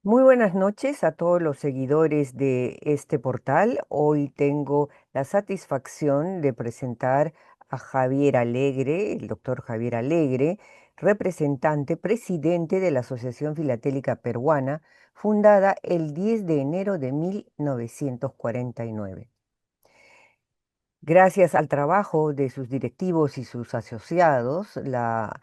Muy buenas noches a todos los seguidores de este portal. Hoy tengo la satisfacción de presentar a Javier Alegre, el doctor Javier Alegre, representante, presidente de la Asociación Filatélica Peruana, fundada el 10 de enero de 1949. Gracias al trabajo de sus directivos y sus asociados, la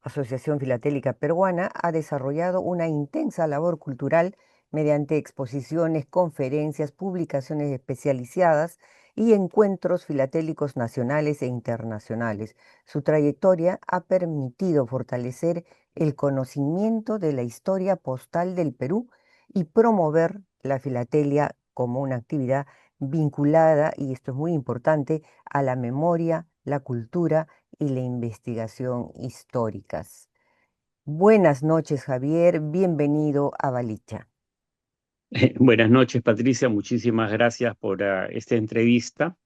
Asociación Filatélica Peruana ha desarrollado una intensa labor cultural mediante exposiciones, conferencias, publicaciones especializadas y encuentros filatélicos nacionales e internacionales. Su trayectoria ha permitido fortalecer el conocimiento de la historia postal del Perú y promover la filatelia como una actividad vinculada, y esto es muy importante, a la memoria, la cultura y la investigación históricas. Buenas noches, Javier. Bienvenido a Balicha. Buenas noches, Patricia. Muchísimas gracias por esta entrevista.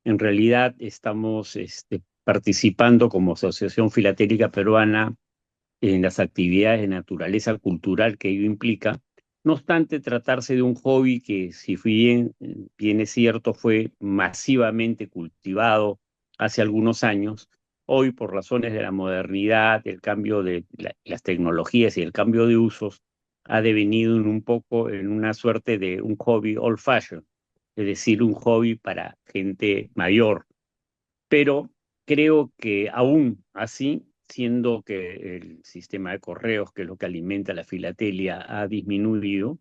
En realidad estamos participando como Asociación Filatélica Peruana en las actividades de naturaleza cultural que ello implica. No obstante, tratarse de un hobby que, si bien es cierto, fue masivamente cultivado hace algunos años, hoy por razones de la modernidad, el cambio de las tecnologías y el cambio de usos, ha devenido en un poco en una suerte de un hobby old fashioned, es decir, un hobby para gente mayor. Pero creo que aún así, siendo que el sistema de correos, que es lo que alimenta la filatelia, ha disminuido,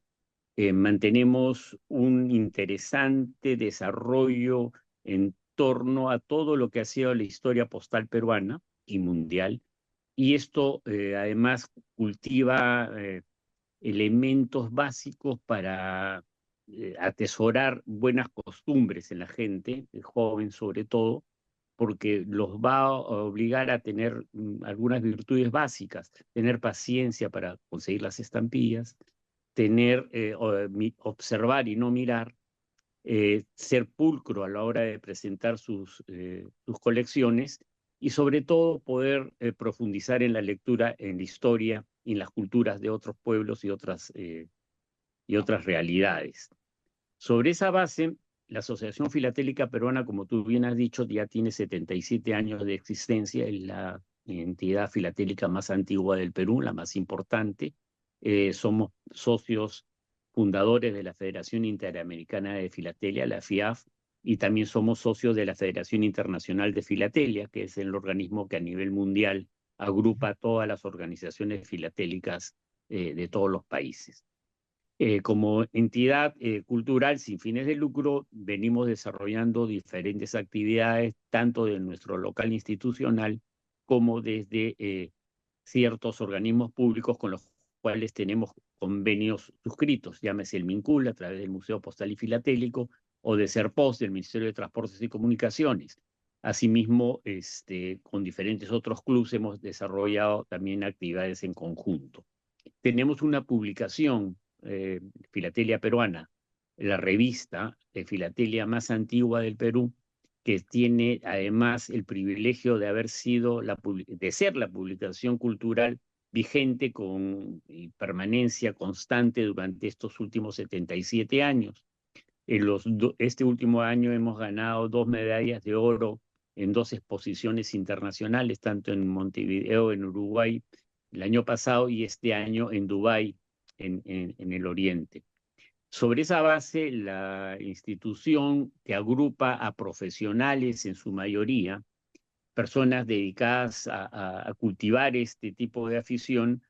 mantenemos un interesante desarrollo en torno a todo lo que ha sido la historia postal peruana y mundial. Y esto además cultiva elementos básicos para atesorar buenas costumbres en la gente, el joven sobre todo, porque los va a obligar a tener algunas virtudes básicas, tener paciencia para conseguir las estampillas, observar y no mirar, ser pulcro a la hora de presentar sus colecciones y sobre todo poder profundizar en la lectura, en la historia y en las culturas de otros pueblos y otras realidades. Sobre esa base, la Asociación Filatélica Peruana, como tú bien has dicho, ya tiene 77 años de existencia, es la entidad filatélica más antigua del Perú, la más importante. Somos socios fundadores de la Federación Interamericana de Filatelia, la FIAF, y también somos socios de la Federación Internacional de Filatelia, que es el organismo que a nivel mundial agrupa todas las organizaciones filatélicas de todos los países. Como entidad cultural sin fines de lucro, venimos desarrollando diferentes actividades, tanto de nuestro local institucional como desde ciertos organismos públicos con los cuales tenemos convenios suscritos, llámese el MINCUL a través del Museo Postal y Filatélico o de SERPOS, del Ministerio de Transportes y Comunicaciones. Asimismo, con diferentes otros clubes hemos desarrollado también actividades en conjunto. Tenemos una publicación, Filatelia Peruana, la revista de filatelia más antigua del Perú, que tiene además el privilegio de haber sido de ser la publicación cultural vigente con permanencia constante durante estos últimos 77 años. Este último año hemos ganado 2 medallas de oro en 2 exposiciones internacionales, tanto en Montevideo, en Uruguay, el año pasado, y este año en Dubái, en el Oriente. Sobre esa base, la institución, que agrupa a profesionales en su mayoría, personas dedicadas a cultivar este tipo de afición,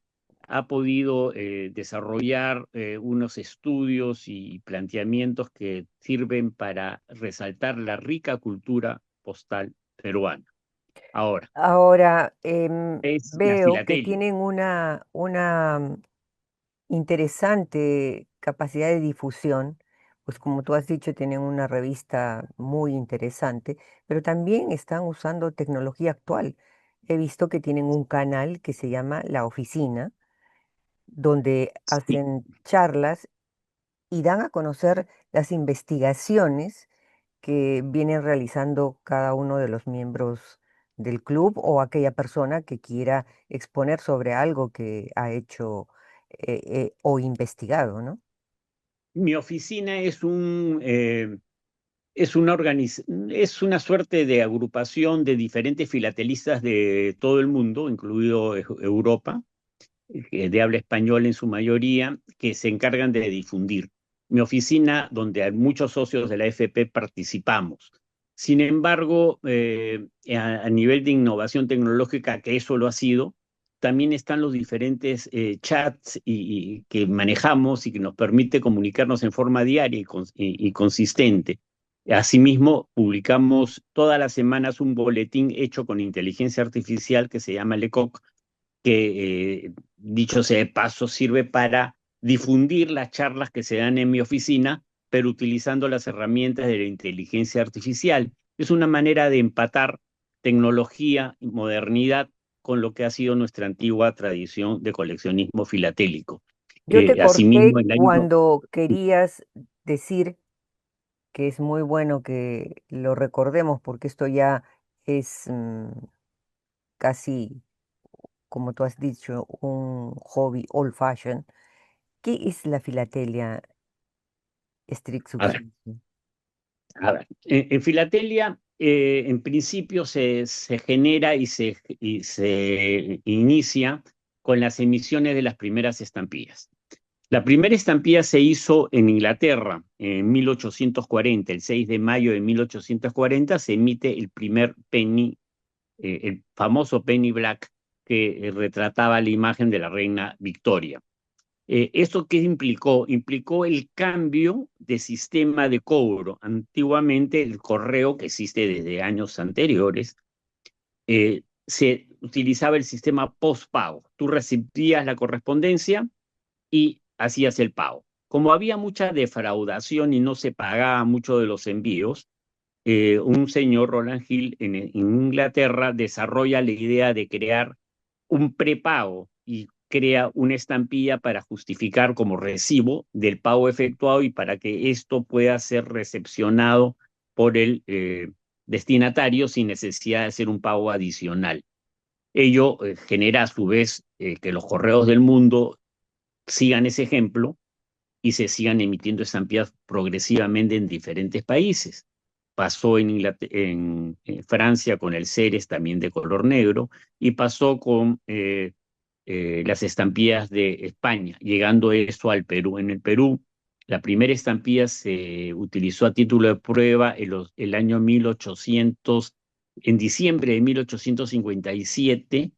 ha podido desarrollar unos estudios y planteamientos que sirven para resaltar la rica cultura postal peruana. Ahora, Ahora, es la veo que filatelia. tienen una interesante capacidad de difusión, pues como tú has dicho, tienen una revista muy interesante, pero también están usando tecnología actual. He visto que tienen un canal que se llama La Oficina, donde Sí. hacen charlas y dan a conocer las investigaciones que vienen realizando cada uno de los miembros del club o aquella persona que quiera exponer sobre algo que ha hecho o investigado, ¿no? Mi oficina es una suerte de agrupación de diferentes filatelistas de todo el mundo, incluido Europa, de habla española en su mayoría, que se encargan de difundir. Mi oficina, donde hay muchos socios de la FP participamos. Sin embargo, a nivel de innovación tecnológica, que eso lo ha sido, también están los diferentes chats que manejamos y que nos permite comunicarnos en forma diaria y consistente. Asimismo, publicamos todas las semanas un boletín hecho con inteligencia artificial que se llama LeCoq, que dicho sea de paso sirve para difundir las charlas que se dan en mi oficina, pero utilizando las herramientas de la inteligencia artificial. Es una manera de empatar tecnología y modernidad con lo que ha sido nuestra antigua tradición de coleccionismo filatélico. Yo te corté Asimismo, el año... cuando querías decir que es muy bueno que lo recordemos porque esto ya es casi, como tú has dicho, un hobby old fashion. ¿Qué es la filatelia stricto A ver, sensu? en filatelia, en principio se genera y se inicia con las emisiones de las primeras estampillas. La primera estampilla se hizo en Inglaterra en 1840, el 6 de mayo de 1840 se emite el primer penny, el famoso penny black que retrataba la imagen de la reina Victoria. ¿Esto qué implicó? Implicó el cambio de sistema de cobro. Antiguamente el correo, que existe desde años anteriores, se utilizaba el sistema postpago. Tú recibías la correspondencia y hacías el pago. Como había mucha defraudación y no se pagaba mucho de los envíos, un señor, Roland Hill, en Inglaterra, desarrolla la idea de crear un prepago y crea una estampilla para justificar como recibo del pago efectuado y para que esto pueda ser recepcionado por el destinatario sin necesidad de hacer un pago adicional. Ello genera a su vez que los correos del mundo sigan ese ejemplo y se sigan emitiendo estampillas progresivamente en diferentes países. Pasó en Francia con el Ceres también de color negro y pasó con las estampillas de España, llegando eso al Perú. En el Perú, la primera estampilla se utilizó a título de prueba el año 1800, en diciembre de 1857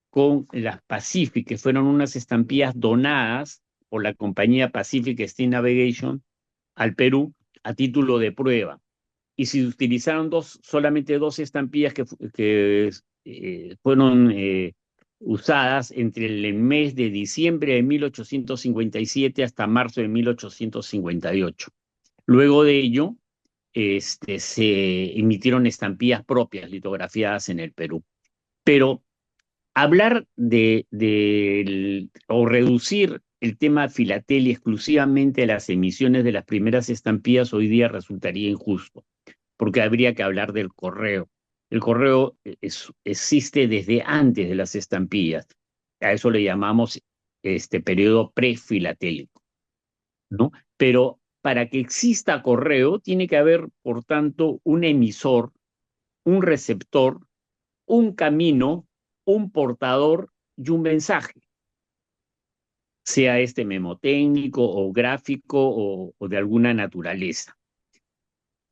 con las Pacific, que fueron unas estampillas donadas por la compañía Pacific Steam Navigation al Perú a título de prueba. Y se utilizaron solamente dos estampillas que fueron usadas entre el mes de diciembre de 1857 hasta marzo de 1858. Luego de ello, se emitieron estampillas propias litografiadas en el Perú. Pero hablar o reducir el tema filatelia exclusivamente a las emisiones de las primeras estampillas hoy día resultaría injusto, porque habría que hablar del correo. El correo existe desde antes de las estampillas. A eso le llamamos este periodo prefilatélico, ¿no? Pero para que exista correo tiene que haber, por tanto, un emisor, un receptor, un camino, un portador y un mensaje, sea este memotécnico o gráfico o de alguna naturaleza.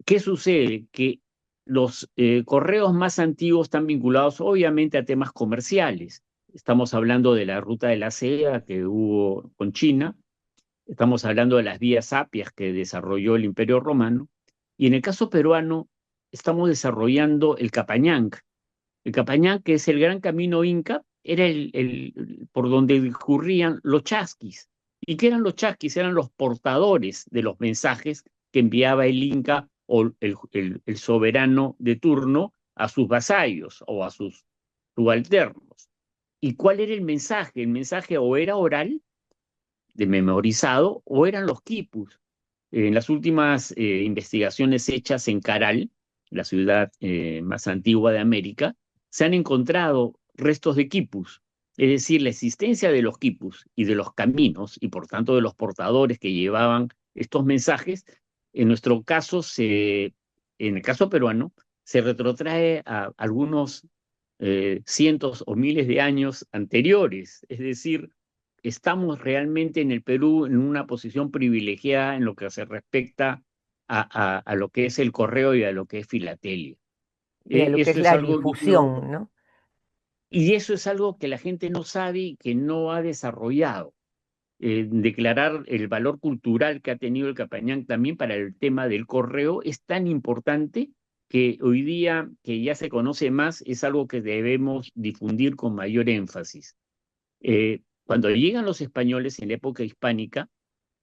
¿Qué sucede? Que los correos más antiguos están vinculados obviamente a temas comerciales. Estamos hablando de la ruta de la seda que hubo con China, estamos hablando de las vías apias que desarrolló el Imperio Romano, y en el caso peruano estamos desarrollando el Capañanc. El Capañán, que es el gran camino inca, era por donde discurrían los chasquis. ¿Y qué eran los chasquis? Eran los portadores de los mensajes que enviaba el inca o el soberano de turno a sus vasallos o a sus subalternos. ¿Y cuál era el mensaje? El mensaje o era oral, de memorizado, o eran los quipus. En las últimas investigaciones hechas en Caral, la ciudad más antigua de América, se han encontrado restos de quipus. Es decir, la existencia de los quipus y de los caminos, y por tanto de los portadores que llevaban estos mensajes, en nuestro caso, en el caso peruano, se retrotrae a algunos cientos o miles de años anteriores. Es decir, estamos realmente en el Perú en una posición privilegiada en lo que se respecta a lo que es el correo y a lo que es filatelia. Y a lo que es Eso es la algo, yo creo, difusión, ¿no? y eso es algo que la gente no sabe y que no ha desarrollado. Declarar el valor cultural que ha tenido el Capañán también para el tema del correo es tan importante que hoy día, que ya se conoce más, es algo que debemos difundir con mayor énfasis. Cuando llegan los españoles en la época hispánica,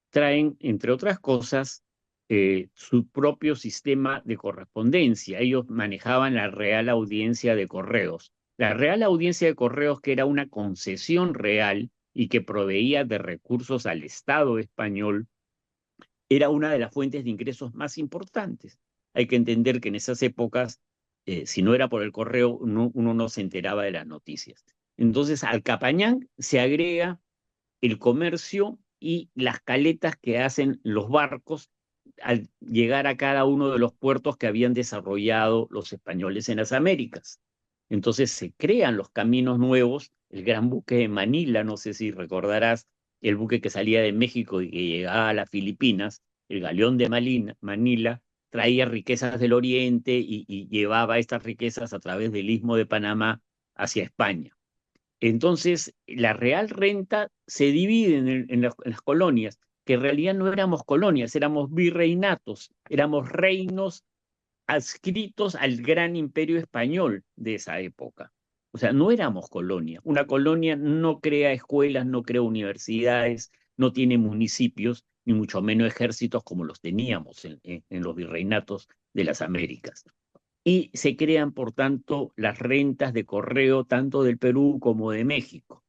traen, entre otras cosas, su propio sistema de correspondencia. Ellos manejaban la Real Audiencia de Correos. La Real Audiencia de Correos, que era una concesión real y que proveía de recursos al Estado español, era una de las fuentes de ingresos más importantes. Hay que entender que en esas épocas, si no era por el correo, uno no se enteraba de las noticias. Entonces, al Capañán se agrega el comercio y las caletas que hacen los barcos al llegar a cada uno de los puertos que habían desarrollado los españoles en las Américas. Entonces se crean los caminos nuevos, el gran buque de Manila, no sé si recordarás, el buque que salía de México y que llegaba a las Filipinas, el galeón de Manila, traía riquezas del Oriente y llevaba estas riquezas a través del Istmo de Panamá hacia España. Entonces, la real renta se divide en las colonias, que en realidad no éramos colonias, éramos virreinatos, éramos reinos adscritos al gran imperio español de esa época. O sea, no éramos colonia. Una colonia no crea escuelas, no crea universidades, no tiene municipios, ni mucho menos ejércitos como los teníamos en los virreinatos de las Américas y se crean, por tanto, las rentas de correo tanto del Perú como de México.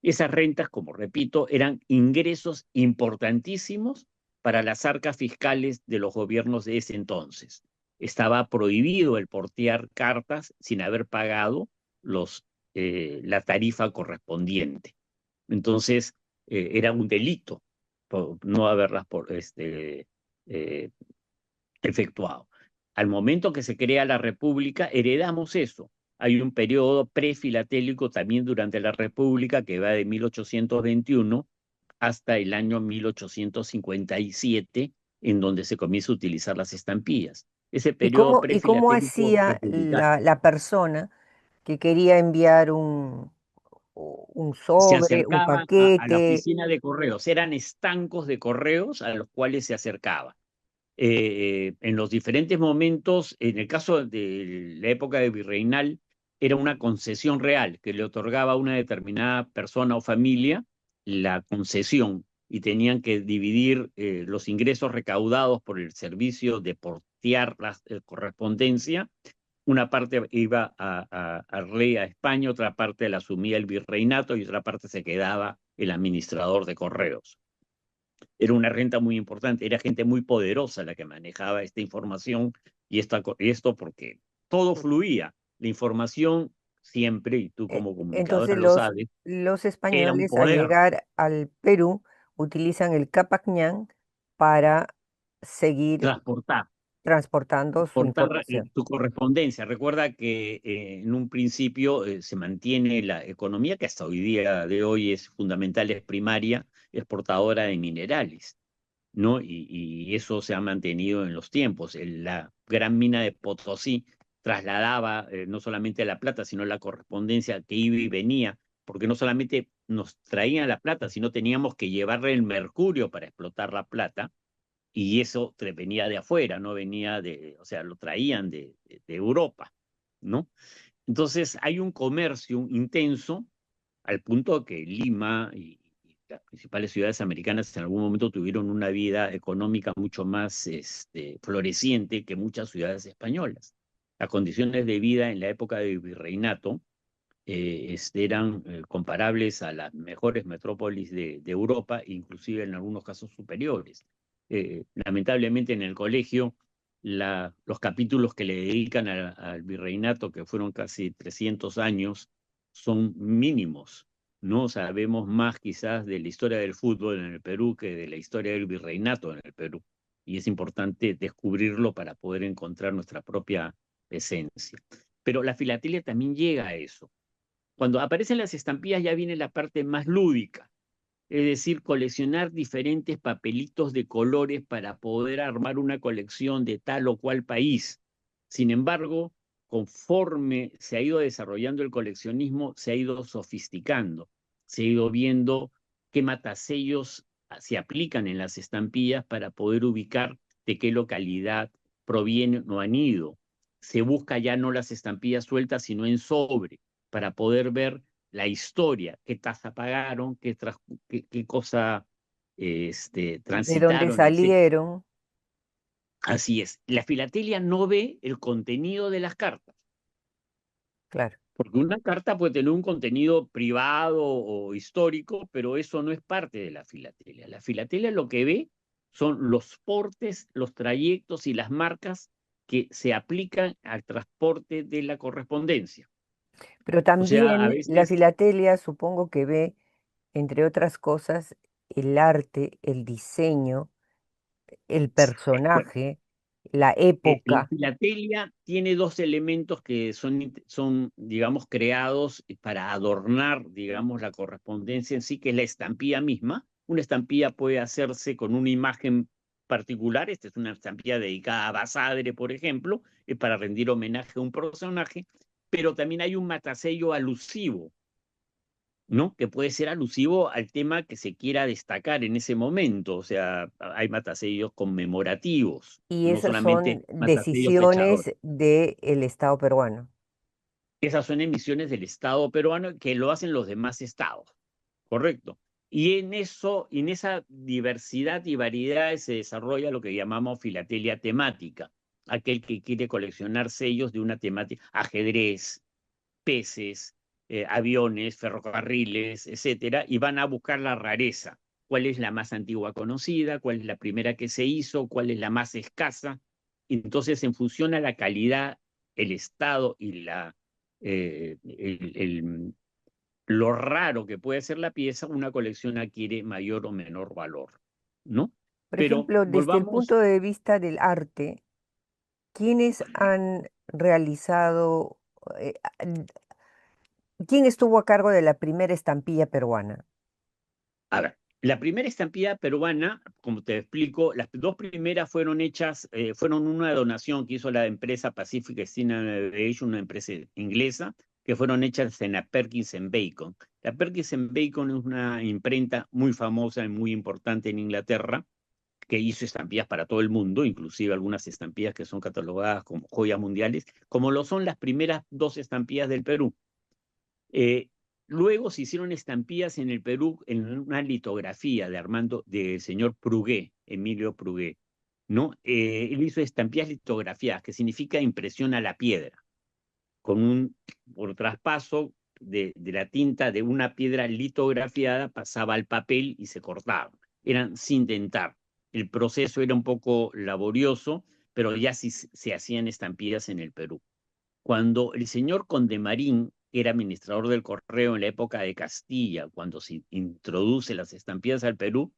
Esas rentas, como repito, eran ingresos importantísimos para las arcas fiscales de los gobiernos de ese entonces. Estaba prohibido el portear cartas sin haber pagado la tarifa correspondiente. Entonces, era un delito por no haberlas eh, efectuado. Al momento que se crea la República, heredamos eso. Hay un periodo prefilatélico también durante la República que va de 1821 hasta el año 1857, en donde se comienza a utilizar las estampillas. Ese periodo Y cómo prefilatélico hacía republicano la persona que quería enviar un se sobre, un acercaba a la paquete? oficina de correos? Eran estancos de correos a los cuales se acercaba. En los diferentes momentos, en el caso de la época de virreinal, era una concesión real que le otorgaba a una determinada persona o familia la concesión y tenían que dividir los ingresos recaudados por el servicio de portear la correspondencia. Una parte iba al rey, a España, otra parte la asumía el virreinato y otra parte se quedaba el administrador de correos. Era una renta muy importante, era gente muy poderosa la que manejaba esta información y esto porque todo fluía. La información siempre, y tú como Entonces comunicadora lo sabes, los era un españoles al poder. llegar al Perú utilizan el Capacñán para seguir Transportar, transportando su portar información. tu correspondencia. Recuerda que en un principio se mantiene la economía, que hasta hoy día de hoy es fundamental, es primaria, exportadora de minerales. ¿No? Y eso se ha mantenido en los tiempos. La gran mina de Potosí trasladaba no solamente la plata, sino la correspondencia que iba y venía, porque no solamente nos traían la plata, sino teníamos que llevarle el mercurio para explotar la plata, y eso venía de afuera, no venía o sea, lo traían de Europa, ¿no? Entonces hay un comercio intenso al punto que Lima y las principales ciudades americanas en algún momento tuvieron una vida económica mucho más floreciente que muchas ciudades españolas. Las condiciones de vida en la época del virreinato eran comparables a las mejores metrópolis de Europa, inclusive en algunos casos superiores. Lamentablemente en el colegio, los capítulos que le dedican al virreinato, que fueron casi 300 años, son mínimos. ¿no? Sabemos más quizás de la historia del fútbol en el Perú que de la historia del virreinato en el Perú. Y es importante descubrirlo para poder encontrar nuestra propia esencia. Pero la filatelia también llega a eso. Cuando aparecen las estampillas ya viene la parte más lúdica, es decir, coleccionar diferentes papelitos de colores para poder armar una colección de tal o cual país. Sin embargo, conforme se ha ido desarrollando el coleccionismo, se ha ido sofisticando, se ha ido viendo qué matasellos se aplican en las estampillas para poder ubicar de qué localidad provienen o han ido. Se busca ya no las estampillas sueltas, sino en sobre, para poder ver la historia, qué tasa pagaron, qué cosa de dónde transitaron, etc. salieron, Así es. La filatelia no ve el contenido de las cartas, claro. porque una carta puede tener un contenido privado o histórico, pero eso no es parte de la filatelia. La filatelia lo que ve son los portes, los trayectos y las marcas que se aplican al transporte de la correspondencia. Pero O sea, a también la veces, filatelia supongo que ve, entre otras cosas, el arte, el diseño, el personaje, la la época. filatelia tiene dos elementos que son, digamos, creados para adornar, digamos, la correspondencia en sí, que es la estampilla misma. Una estampilla puede hacerse con una imagen particular. Esta es una estampilla dedicada a Basadre, por ejemplo, es para rendir homenaje a un personaje, pero también hay un matasello alusivo, ¿no? Que puede ser alusivo al tema que se quiera destacar en ese momento. O sea, hay matasellos conmemorativos, Y no esas solamente son matasellos fechadores. decisiones del Estado peruano. Esas son emisiones del Estado peruano que lo hacen los demás estados, ¿correcto? Y en eso, en esa diversidad y variedad se desarrolla lo que llamamos filatelia temática. Aquel que quiere coleccionar sellos de una temática, ajedrez, peces, aviones, ferrocarriles, etcétera, y van a buscar la rareza. ¿Cuál es la más antigua conocida? ¿Cuál es la primera que se hizo? ¿Cuál es la más escasa? Entonces, en función a la calidad, el estado y lo raro que puede ser la pieza, una colección adquiere mayor o menor valor, ¿no? Por Pero ejemplo, desde el volvamos punto de vista del arte, ¿quiénes han realizado, eh, a- quién estuvo a cargo de la primera estampilla peruana? a ver, la primera estampilla peruana, como te explico, las dos primeras fueron hechas, fueron una donación que hizo la empresa Pacific Steel and Aviation, una empresa inglesa, que fueron hechas en la Perkins and Bacon. La Perkins and Bacon es una imprenta muy famosa y muy importante en Inglaterra, que hizo estampillas para todo el mundo, inclusive algunas estampillas que son catalogadas como joyas mundiales, como lo son las primeras dos estampillas del Perú. Eh, Luego se hicieron estampillas en el Perú en una litografía de del señor Prugué, Emilio Prugué, ¿no? Él hizo estampillas litografiadas, que significa impresión a la piedra, con por traspaso de la tinta de una piedra litografiada pasaba al papel y se cortaba. Eran sin dentar. El proceso era un poco laborioso, pero ya sí se hacían estampillas en el Perú. Cuando el señor Condemarín era administrador del correo en la época de Castilla, cuando se introduce las estampillas al Perú,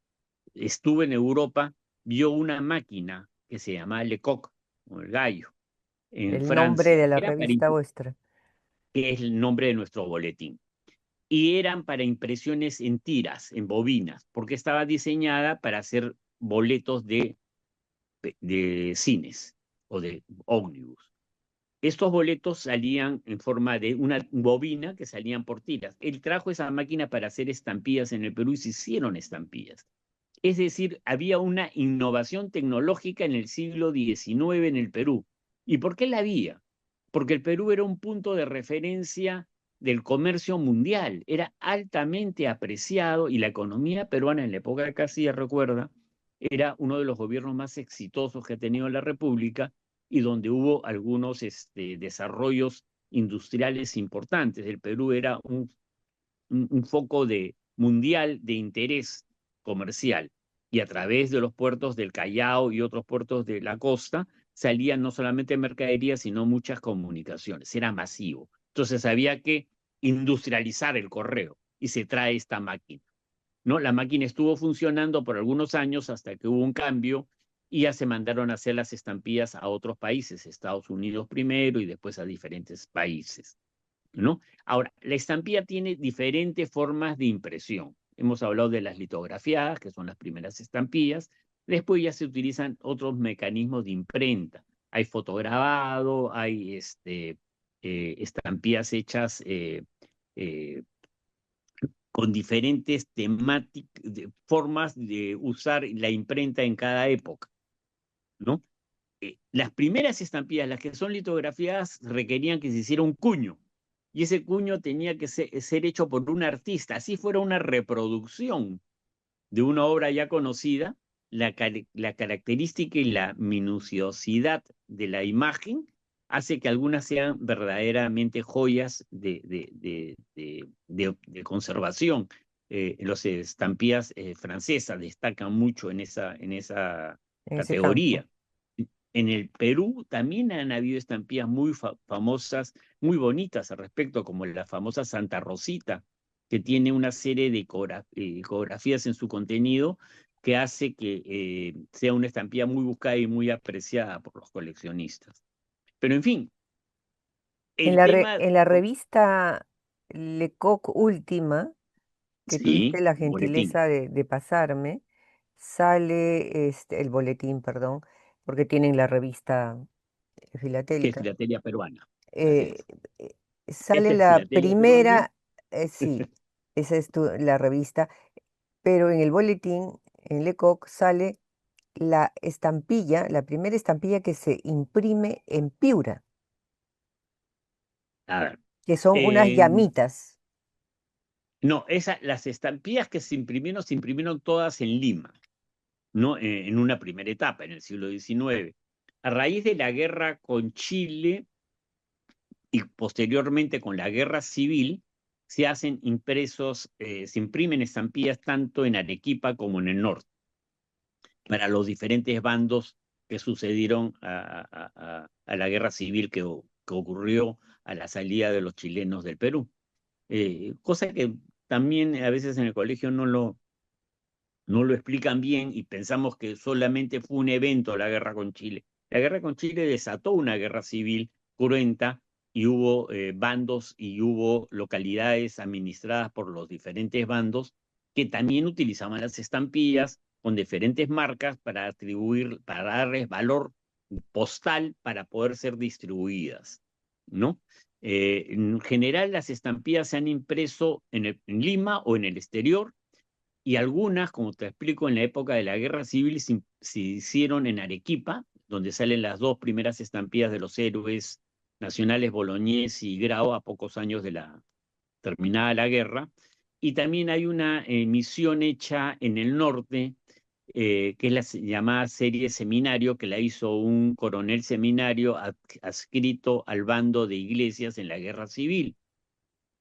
estuvo en Europa, vio una máquina que se llamaba Lecoq, o el gallo, en El nombre Francia, de la revista vuestra. que es el nombre de nuestro boletín. Y eran para impresiones en tiras, en bobinas, porque estaba diseñada para hacer boletos de cines o de ómnibus. Estos boletos salían en forma de una bobina que salían por tiras. Él trajo esa máquina para hacer estampillas en el Perú y se hicieron estampillas. Es decir, había una innovación tecnológica en el siglo XIX en el Perú. ¿Y por qué la había? Porque el Perú era un punto de referencia del comercio mundial, era altamente apreciado y la economía peruana en la época de Castilla, recuerda, era uno de los gobiernos más exitosos que ha tenido la República y donde hubo algunos desarrollos industriales importantes. El Perú era un foco mundial de interés comercial y a través de los puertos del Callao y otros puertos de la costa salían no solamente mercaderías, sino muchas comunicaciones. Era masivo. Entonces había que industrializar el correo. y se trae esta máquina, ¿no? La máquina estuvo funcionando por algunos años hasta que hubo un cambio y ya se mandaron a hacer las estampillas a otros países, Estados Unidos primero y después a diferentes países, ¿no? Ahora, la estampilla tiene diferentes formas de impresión. Hemos hablado de las litografiadas, que son las primeras estampillas. Después ya se utilizan otros mecanismos de imprenta. Hay fotograbado, hay estampillas hechas eh, con diferentes formas de usar la imprenta en cada época, ¿no? Las primeras estampillas, las que son litografiadas, requerían que se hiciera un cuño. Y ese cuño tenía que ser hecho por un artista. Así fuera una reproducción de una obra ya conocida, la característica y la minuciosidad de la imagen hace que algunas sean verdaderamente joyas de conservación. Las estampillas francesas destacan mucho en esa en ese campo. categoría. En el Perú también han habido estampillas muy famosas, muy bonitas al respecto, como la famosa Santa Rosita, que tiene una serie de ecografías en su contenido que hace que sea una estampilla muy buscada y muy apreciada por los coleccionistas. Pero en fin, el tema, En la revista Lecoq Última, que tuviste sí, la boletín, gentileza de pasarme, sale el boletín, perdón, porque tienen la revista que es filatélica. filatelia peruana, así eh, es. eh, Esta Sale es la filatelia peruana. primera, sí, esa es la revista, pero en el boletín, en Lecoq, sale la estampilla, la primera estampilla que se imprime en Piura, A ver, que son unas llamitas. no, las estampillas que se imprimieron todas en Lima, ¿no? En una primera etapa, en el siglo XIX. A raíz de la guerra con Chile y posteriormente con la guerra civil, se hacen se imprimen estampillas tanto en Arequipa como en el norte, para los diferentes bandos que sucedieron a la guerra civil que ocurrió a la salida de los chilenos del Perú. Cosa que también a veces en el colegio no lo explican bien y pensamos que solamente fue un evento la guerra con Chile. La guerra con Chile desató una guerra civil cruenta y hubo bandos y hubo localidades administradas por los diferentes bandos que también utilizaban las estampillas con diferentes marcas para darles valor postal para poder ser distribuidas, ¿no? En general las estampillas se han impreso en Lima o en el exterior y algunas, como te explico, en la época de la Guerra Civil se hicieron en Arequipa, donde salen las dos primeras estampillas de los héroes nacionales Bolognesi y Grau a pocos años de la terminada la guerra. Y también hay una misión hecha en el norte, que es la llamada serie Seminario, que la hizo un coronel seminario adscrito al bando de Iglesias en la Guerra Civil.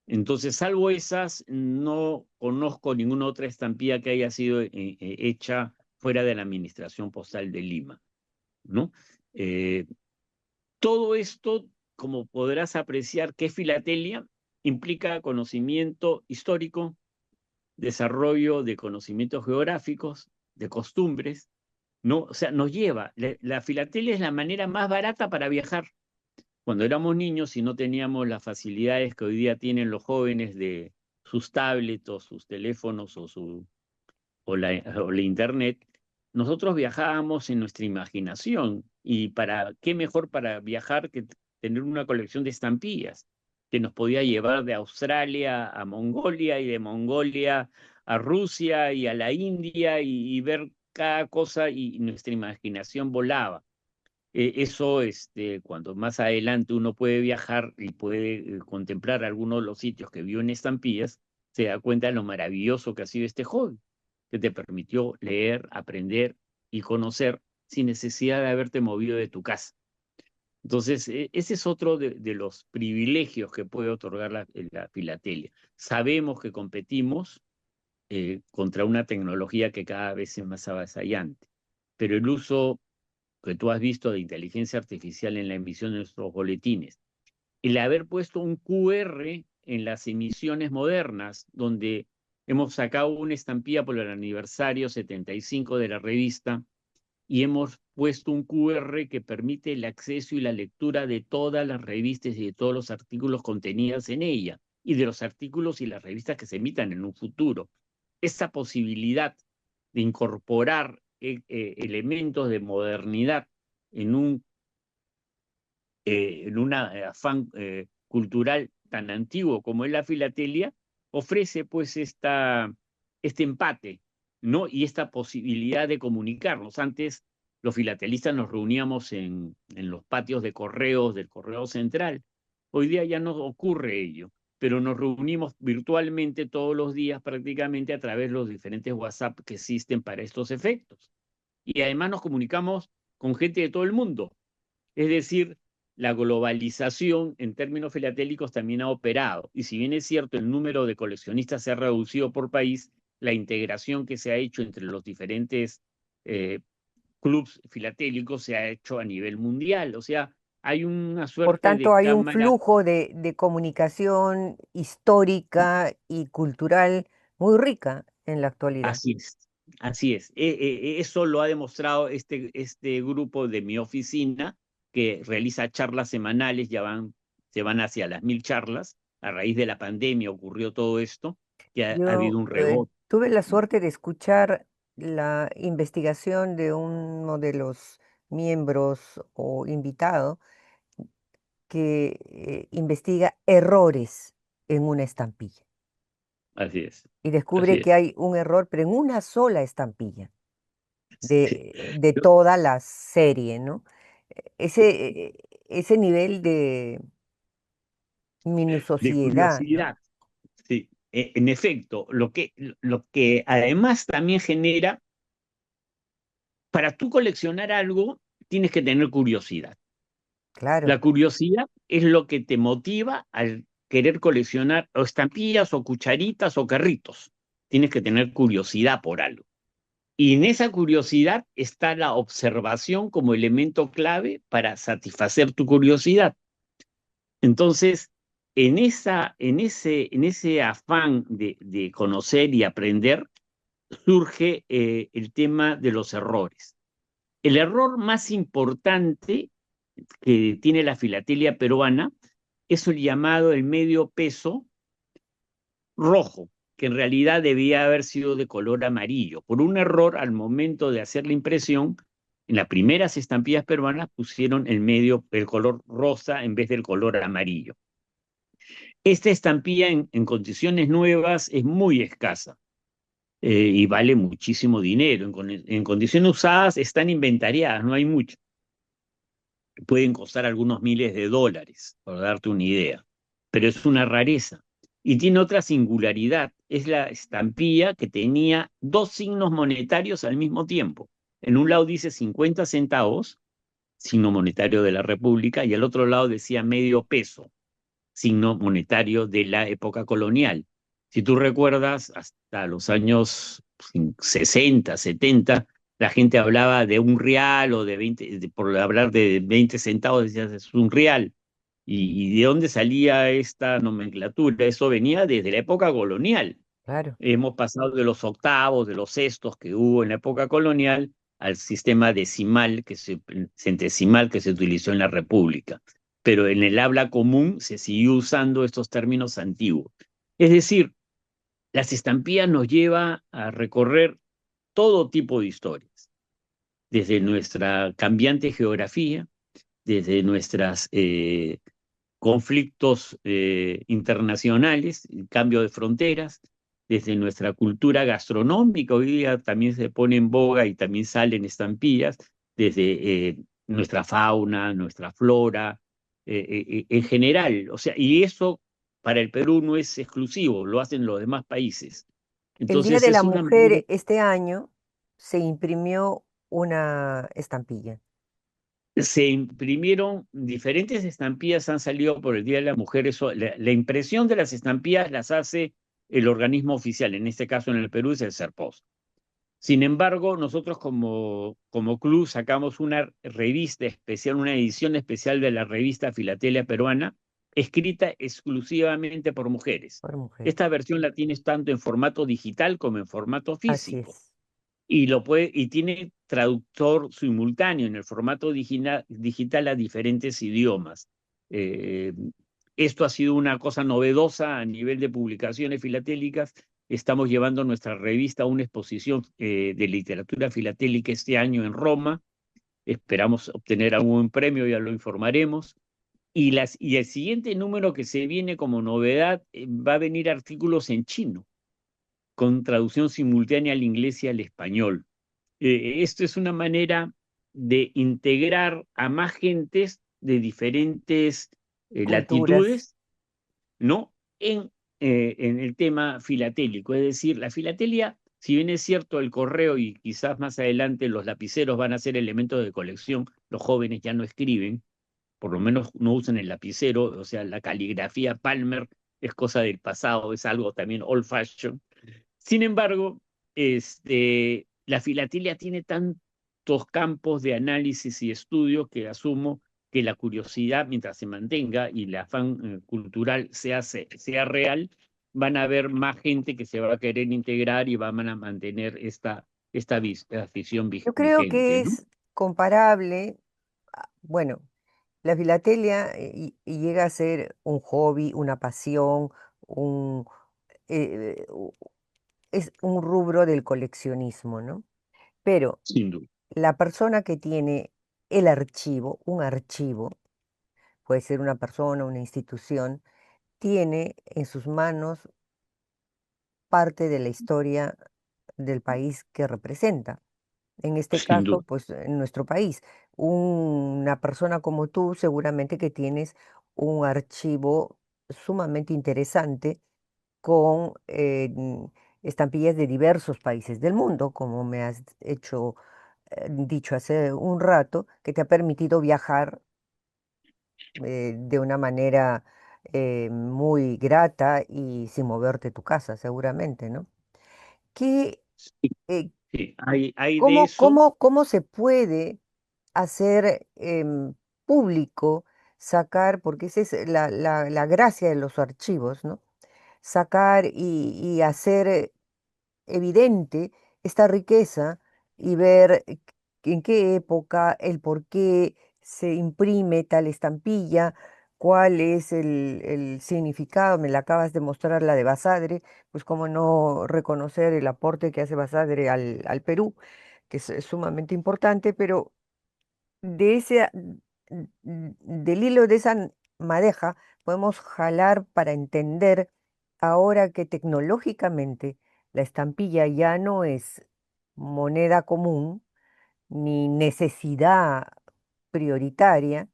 Entonces, salvo esas, no conozco ninguna otra estampilla que haya sido hecha fuera de la Administración Postal de Lima, ¿no? Eh, Todo esto, como podrás apreciar, que es filatelia, implica conocimiento histórico, desarrollo de conocimientos geográficos, de costumbres, ¿no? O sea, nos lleva, la filatelia es la manera más barata para viajar. Cuando éramos niños y no teníamos las facilidades que hoy día tienen los jóvenes de sus tablets o sus teléfonos o la internet, nosotros viajábamos en nuestra imaginación. ¿Y para qué mejor para viajar que tener una colección de estampillas que nos podía llevar de Australia a Mongolia y de Mongolia a Rusia y a la India y ver cada cosa y nuestra imaginación volaba? Eso, cuando más adelante uno puede viajar y puede contemplar algunos de los sitios que vio en estampillas, se da cuenta de lo maravilloso que ha sido este hobby, que te permitió leer, aprender y conocer sin necesidad de haberte movido de tu casa. Entonces, ese es otro de los privilegios que puede otorgar la filatelia. Sabemos que competimos contra una tecnología que cada vez es más avasallante, pero el uso que tú has visto de inteligencia artificial en la emisión de nuestros boletines, el haber puesto un QR en las emisiones modernas, donde hemos sacado una estampilla por el aniversario 75 de la revista y hemos puesto un QR que permite el acceso y la lectura de todas las revistas y de todos los artículos contenidos en ella, y de los artículos y las revistas que se emitan en un futuro. Esa posibilidad de incorporar elementos de modernidad en un afán cultural tan antiguo como es la filatelia, ofrece pues este empate, ¿no? Y esta posibilidad de comunicarnos. Antes los filatelistas nos reuníamos en los patios de correos del Correo Central. Hoy día ya no ocurre ello, pero nos reunimos virtualmente todos los días prácticamente a través de los diferentes WhatsApp que existen para estos efectos. Y además nos comunicamos con gente de todo el mundo. Es decir, la globalización en términos filatélicos también ha operado. Y si bien es cierto, el número de coleccionistas se ha reducido por país, la integración que se ha hecho entre los diferentes eh, clubes filatélicos se ha hecho a nivel mundial. O sea, hay una Por suerte tanto, de hay un cámara. flujo de comunicación histórica y cultural muy rica en la actualidad. Así es, así es. Eso lo ha demostrado este grupo de mi oficina, que realiza charlas semanales, se van hacia las 1000 charlas. A raíz de la pandemia ocurrió todo esto, que ha Yo habido un rebote. tuve la suerte de escuchar la investigación de uno de los miembros o invitado que investiga errores en una estampilla Así es, y así descubre que es. hay un error, pero en una sola estampilla Sí. de toda la serie, ¿no? Ese nivel de De minuciosidad, ¿no? curiosidad, sí. En efecto, lo que además también genera, para tú coleccionar algo, tienes que tener curiosidad. Claro, La curiosidad es lo que te motiva al querer coleccionar o estampillas o cucharitas o carritos. Tienes que tener curiosidad por algo. Y en esa curiosidad está la observación como elemento clave para satisfacer tu curiosidad. Entonces, en ese afán de conocer y aprender, surge el tema de los errores. El error más importante que tiene la filatelia peruana es el llamado el medio peso rojo, que en realidad debía haber sido de color amarillo. Por un error al momento de hacer la impresión, en las primeras estampillas peruanas pusieron el color rosa en vez del color amarillo. Esta estampilla en condiciones nuevas es muy escasa y vale muchísimo dinero. En condiciones usadas están inventariadas, no hay mucho. Pueden costar algunos miles de dólares, por darte una idea, pero es una rareza. Y tiene otra singularidad, es la estampilla que tenía dos signos monetarios al mismo tiempo. En un lado dice 50 centavos, signo monetario de la República, y al otro lado decía medio peso, signo monetario de la época colonial. Si tú recuerdas, hasta los años 60, 70, la gente hablaba de un real o de 20, por hablar de 20 centavos, decías, es un real. ¿Y de dónde salía esta nomenclatura? Eso venía desde la época colonial. claro. Hemos pasado de los octavos, de los sextos que hubo en la época colonial, al sistema decimal, centesimal que se utilizó en la República. Pero en el habla común se siguió usando estos términos antiguos. Es decir, las estampillas nos lleva a recorrer todo tipo de historias, desde nuestra cambiante geografía, desde nuestros conflictos internacionales, el cambio de fronteras, desde nuestra cultura gastronómica, hoy día también se pone en boga y también salen estampillas, desde nuestra fauna, nuestra flora, en general. O sea, y eso para el Perú no es exclusivo, lo hacen los demás países. El Día Entonces de la es una manera. Mujer este año se imprimió una estampilla. Se imprimieron diferentes estampillas, han salido por el Día de la Mujer. Eso, la impresión de las estampillas las hace el organismo oficial, en este caso en el Perú es el CERPOS. Sin embargo, nosotros como club sacamos una revista especial, una edición especial de la revista Filatelia Peruana, escrita exclusivamente por mujeres. por mujeres. Esta versión la tienes tanto en formato digital como en formato Así físico. es. Y tiene traductor simultáneo en el formato digital a diferentes idiomas. Eh, Esto ha sido una cosa novedosa a nivel de publicaciones filatélicas. Estamos llevando nuestra revista a una exposición de literatura filatélica este año en Roma. Esperamos obtener algún premio, ya lo informaremos. Y el siguiente número que se viene como novedad va a venir artículos en chino, con traducción simultánea al inglés y al español. Esto es una manera de integrar a más gentes de diferentes Culturas. latitudes, ¿no? En el tema filatélico. Es decir, la filatelia, si bien es cierto, el correo y quizás más adelante los lapiceros van a ser elementos de colección, los jóvenes ya no escriben, por lo menos no usan el lapicero, o sea, la caligrafía Palmer es cosa del pasado, es algo también old fashion. Sin embargo, la filatelia tiene tantos campos de análisis y estudio que asumo que la curiosidad, mientras se mantenga y el afán cultural sea real, van a haber más gente que se va a querer integrar y van a mantener esta afición Yo creo vigente, que ¿no? es comparable, bueno, la filatelia y llega a ser un hobby, una pasión, un, u- es un rubro del coleccionismo, ¿no? Pero Sin duda, la persona que tiene el archivo, un archivo, puede ser una persona, una institución, tiene en sus manos parte de la historia del país que representa. En este sin caso, duda, pues en nuestro país, una persona como tú seguramente que tienes un archivo sumamente interesante con estampillas de diversos países del mundo, como me has dicho hace un rato, que te ha permitido viajar de una manera muy grata y sin moverte tu casa, seguramente, ¿no? ¿Qué, sí, eh, sí. Hay de eso. cómo se puede hacer público, sacar, porque esa es la gracia de los archivos, ¿no? Sacar y hacer evidente esta riqueza y ver en qué época, el por qué se imprime tal estampilla, cuál es el significado. Me la acabas de mostrar la de Basadre, pues cómo no reconocer el aporte que hace Basadre al Perú, que es sumamente importante, pero de del hilo de esa madeja podemos jalar para entender ahora que tecnológicamente la estampilla ya no es moneda común ni necesidad prioritaria,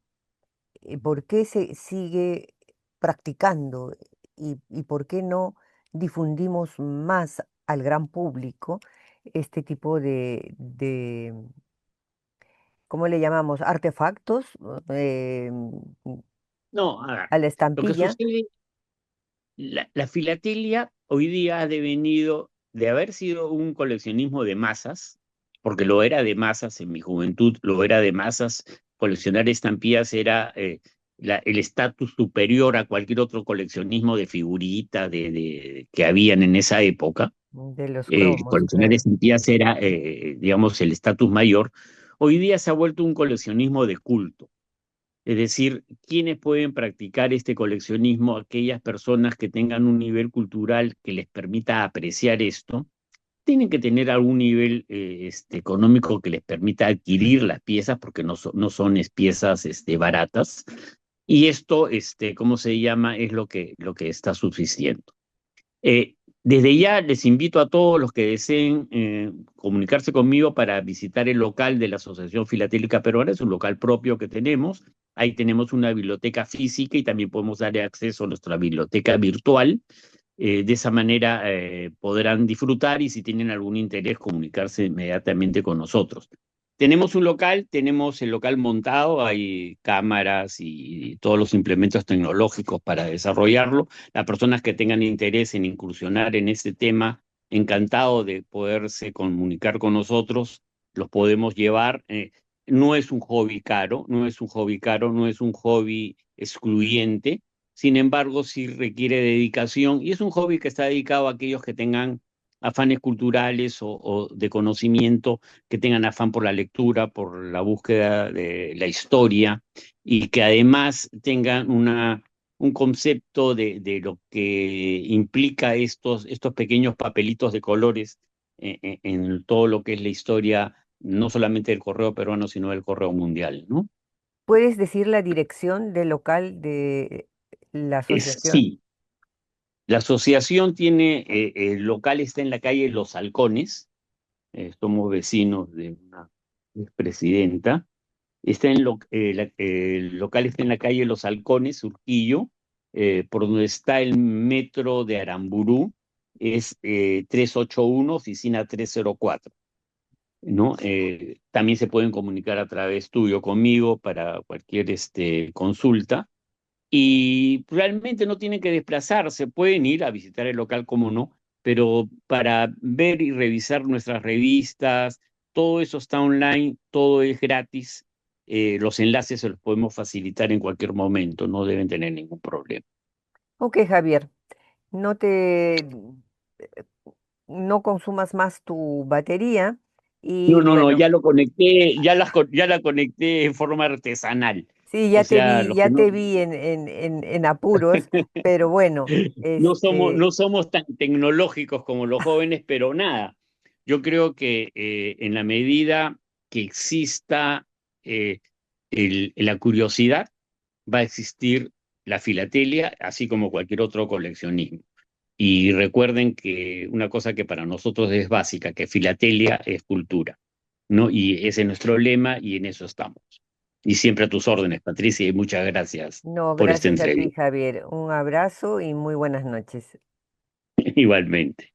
¿por qué se sigue practicando y por qué no difundimos más al gran público este tipo ¿cómo le llamamos? Artefactos No, a ver, a la lo que estampilla. sucede. La filatelia hoy día ha devenido de haber sido un coleccionismo de masas, porque lo era de masas en mi juventud, lo era de masas. Coleccionar estampillas era el estatus superior a cualquier otro coleccionismo de figuritas que habían en esa época. De los cromos, Coleccionar claro. estampillas era, digamos, el estatus mayor. Hoy día se ha vuelto un coleccionismo de culto. Es decir, ¿quiénes pueden practicar este coleccionismo? Aquellas personas que tengan un nivel cultural que les permita apreciar esto, tienen que tener algún nivel económico que les permita adquirir las piezas, porque no son piezas baratas. Y esto, ¿cómo se llama? Es lo que está subsistiendo. Desde ya les invito a todos los que deseen comunicarse conmigo para visitar el local de la Asociación Filatélica Peruana. Es un local propio que tenemos. Ahí tenemos una biblioteca física y también podemos darle acceso a nuestra biblioteca virtual. De esa manera podrán disfrutar y si tienen algún interés comunicarse inmediatamente con nosotros. Tenemos el local montado, hay cámaras y todos los implementos tecnológicos para desarrollarlo. Las personas que tengan interés en incursionar en este tema, encantado de poderse comunicar con nosotros, los podemos llevar. No es un hobby caro, no es un hobby excluyente, sin embargo, sí requiere dedicación y es un hobby que está dedicado a aquellos que tengan afanes culturales o de conocimiento, que tengan afán por la lectura, por la búsqueda de la historia y que además tengan un concepto de lo que implica estos pequeños papelitos de colores en todo lo que es la historia, no solamente del correo peruano, sino del correo mundial, ¿no? ¿Puedes decir la dirección del local de la asociación? Sí, la asociación tiene, el local está en la calle Los Halcones, somos vecinos de una expresidenta. El local está en la calle Los Halcones, Surquillo, por donde está el metro de Aramburú, es 381, oficina 304, ¿no? También se pueden comunicar a través tuyo conmigo para cualquier consulta. Y realmente no tienen que desplazarse, pueden ir a visitar el local, como no, pero para ver y revisar nuestras revistas, todo eso está online, todo es gratis. Los enlaces se los podemos facilitar en cualquier momento, no deben tener ningún problema. Ok, Javier, no te, no consumas más tu batería No, y no, no, bueno, ya lo conecté, ya la conecté en forma artesanal. sí, O sea, los que ya no, te vi en apuros, pero bueno, no somos tan tecnológicos como los jóvenes, pero nada, yo creo que en la medida que exista eh, la curiosidad, va a existir la filatelia, así como cualquier otro coleccionismo. Y recuerden que una cosa que para nosotros es básica, que filatelia es cultura, ¿no? Y ese es nuestro lema y en eso estamos. Y siempre a tus órdenes, Patricia, y muchas gracias no, por esta gracias a ti, entrevista. Javier. Un abrazo y muy buenas noches. Igualmente.